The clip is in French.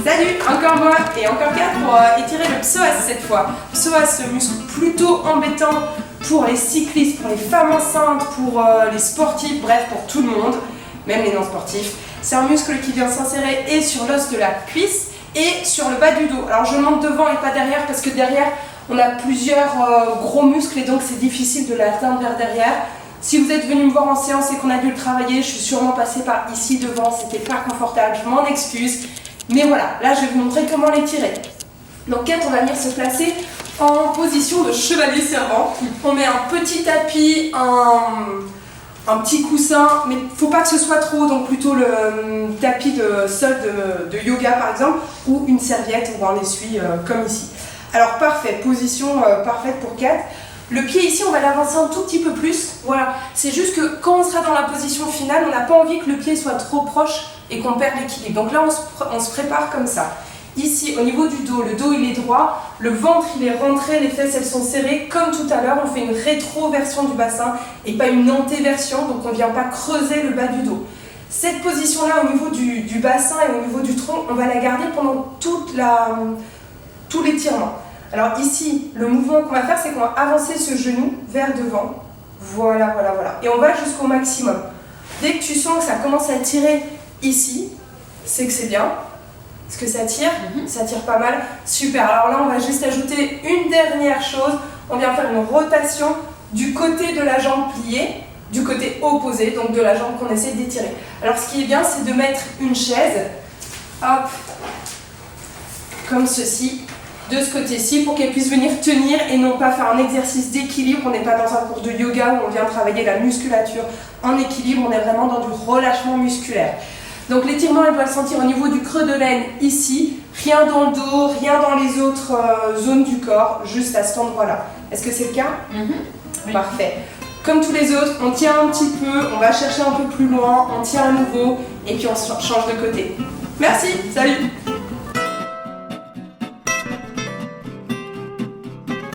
Salut, encore moi et encore 4 pour étirer le psoas cette fois. Psoas, ce muscle plutôt embêtant pour les cyclistes, pour les femmes enceintes, pour les sportifs, bref pour tout le monde, même les non sportifs. C'est un muscle qui vient s'insérer et sur l'os de la cuisse et sur le bas du dos. Alors je monte devant et pas derrière parce que derrière on a plusieurs gros muscles et donc c'est difficile de l'atteindre vers derrière. Si vous êtes venu me voir en séance et qu'on a dû le travailler, je suis sûrement passée par ici devant, c'était pas confortable, je m'en excuse. Mais voilà, là je vais vous montrer comment l'étirer. Donc Kate, on va venir se placer en position de chevalier servant. On met un petit tapis, un petit coussin, mais il ne faut pas que ce soit trop, donc plutôt le tapis de sol de yoga par exemple, ou une serviette, on essuie comme ici. Alors parfait, position parfaite pour Kate. Le pied ici, on va l'avancer un tout petit peu plus. Voilà, c'est juste que quand on sera dans la position finale, on n'a pas envie que le pied soit trop proche et qu'on perde l'équilibre. Donc là, on se prépare comme ça. Ici, au niveau du dos, le dos il est droit, le ventre il est rentré, les fesses elles sont serrées. Comme tout à l'heure, on fait une rétroversion du bassin et pas une antéversion, donc on ne vient pas creuser le bas du dos. Cette position-là, au niveau du bassin et au niveau du tronc, on va la garder pendant tout l'étirement. Alors ici, le mouvement qu'on va faire, c'est qu'on va avancer ce genou vers devant. Voilà, voilà, voilà. Et on va jusqu'au maximum. Dès que tu sens que ça commence à tirer ici, c'est que c'est bien. Est-ce que ça tire? Ça tire pas mal. Super. Alors là, on va juste ajouter une dernière chose. On vient faire une rotation du côté de la jambe pliée, du côté opposé, donc de la jambe qu'on essaie d'étirer. Alors ce qui est bien, c'est de mettre une chaise, hop, comme ceci, de ce côté-ci pour qu'elle puisse venir tenir et non pas faire un exercice d'équilibre. On n'est pas dans un cours de yoga où on vient travailler la musculature en équilibre, on est vraiment dans du relâchement musculaire. Donc l'étirement, elle doit le sentir au niveau du creux de l'aine ici, rien dans le dos, rien dans les autres zones du corps, juste à cet endroit-là. Est-ce que c'est le cas? Oui. Parfait. Comme tous les autres, on tient un petit peu, on va chercher un peu plus loin, on tient à nouveau et puis on change de côté. Merci, salut!